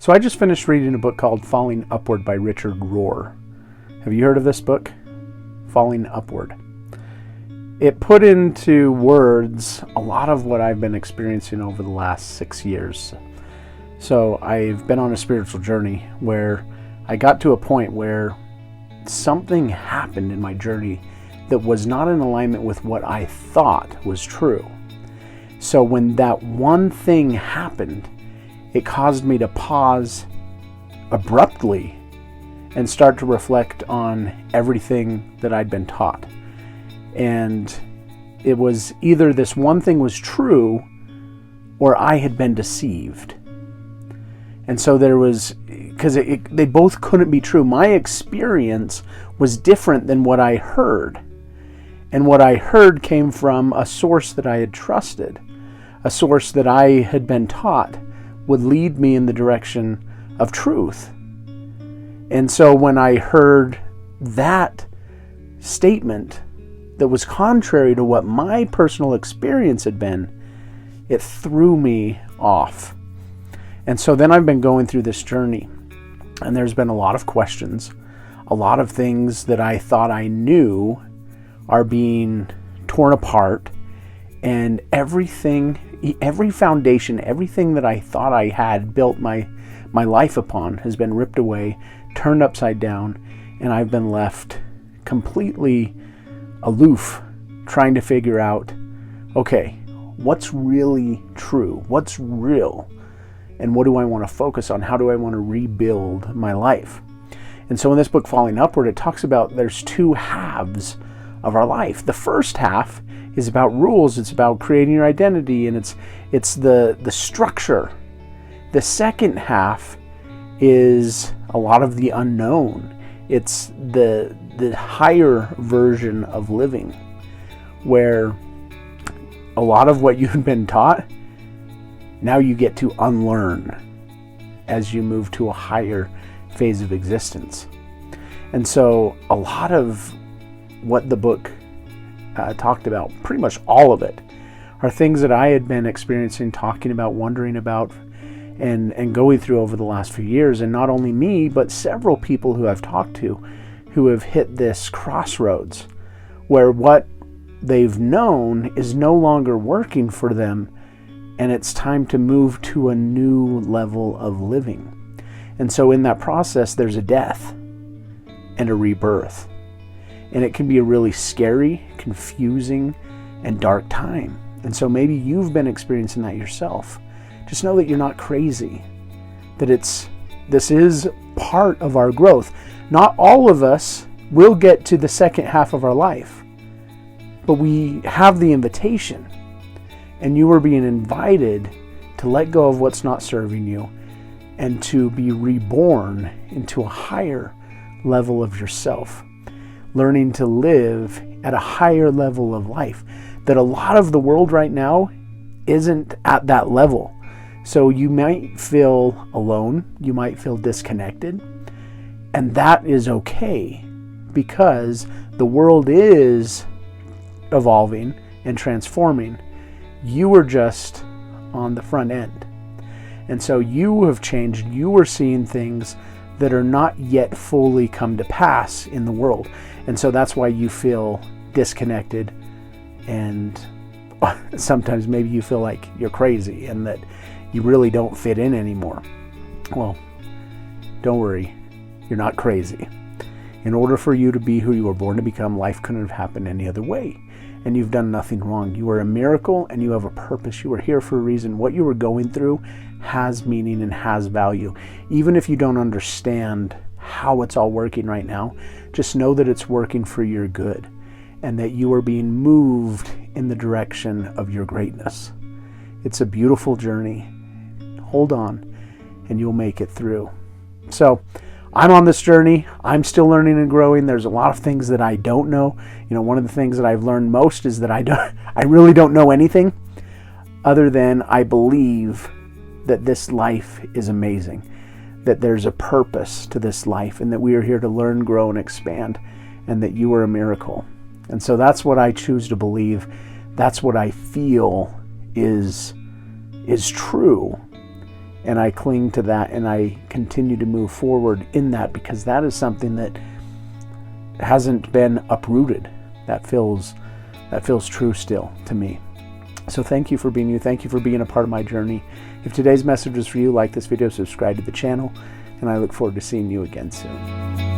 So I just finished reading a book called Falling Upward by Richard Rohr. Have you heard of this book? Falling Upward. It put into words a lot of what I've been experiencing over the last 6 years. So I've been on a spiritual journey where I got to a point where something happened in my journey that was not in alignment with what I thought was true. So when that one thing happened, it caused me to pause abruptly and start to reflect on everything that I'd been taught. And it was either this one thing was true or I had been deceived. And so there was, because they both couldn't be true. My experience was different than what I heard. And what I heard came from a source that I had trusted, a source that I had been taught would lead me in the direction of truth. And so when I heard that statement that was contrary to what my personal experience had been, it threw me off. And so then I've been going through this journey, and there's been a lot of questions, a lot of things that I thought I knew are being torn apart, and every foundation, everything that I thought I had built my life upon has been ripped away, turned upside down, and I've been left completely aloof, trying to figure out, okay, what's really true? What's real? And what do I want to focus on? How do I want to rebuild my life? And so in this book, Falling Upward, it talks about there's two halves of our life. The first half is about rules. It's about creating your identity, and it's the structure. The second half is a lot of the unknown. It's the higher version of living, where a lot of what you've been taught, now you get to unlearn as you move to a higher phase of existence. And so a lot of what the book talked about, pretty much all of it, are things that I had been experiencing, talking about, wondering about, and going through over the last few years. And not only me, but several people who I've talked to who have hit this crossroads where what they've known is no longer working for them, and it's time to move to a new level of living. And so in that process, there's a death and a rebirth. And it can be a really scary, confusing, and dark time. And so maybe you've been experiencing that yourself. Just know that you're not crazy. That this is part of our growth. Not all of us will get to the second half of our life. But we have the invitation. And you are being invited to let go of what's not serving you and to be reborn into a higher level of yourself. Learning to live at a higher level of life. That a lot of the world right now isn't at that level. So you might feel alone, you might feel disconnected, and that is okay, because the world is evolving and transforming. You are just on the front end. And so you have changed, you are seeing things that are not yet fully come to pass in the world. And so that's why you feel disconnected, and sometimes maybe you feel like you're crazy and that you really don't fit in anymore. Well, don't worry, you're not crazy. In order for you to be who you were born to become, life couldn't have happened any other way. And you've done nothing wrong. You are a miracle and you have a purpose. You are here for a reason. What you were going through has meaning and has value. Even if you don't understand how it's all working right now, just know that it's working for your good and that you are being moved in the direction of your greatness. It's a beautiful journey. Hold on and you'll make it through. So I'm on this journey. I'm still learning and growing. There's a lot of things that I don't know. One of the things that I've learned most is that I really don't know anything other than I believe that this life is amazing, that there's a purpose to this life, and that we are here to learn, grow, and expand, and that you are a miracle. And so that's what I choose to believe. That's what I feel is true. And I cling to that, and I continue to move forward in that, because that is something that hasn't been uprooted. That feels true still to me. So thank you for being you. Thank you for being a part of my journey. If today's message was for you, like this video, subscribe to the channel, and I look forward to seeing you again soon.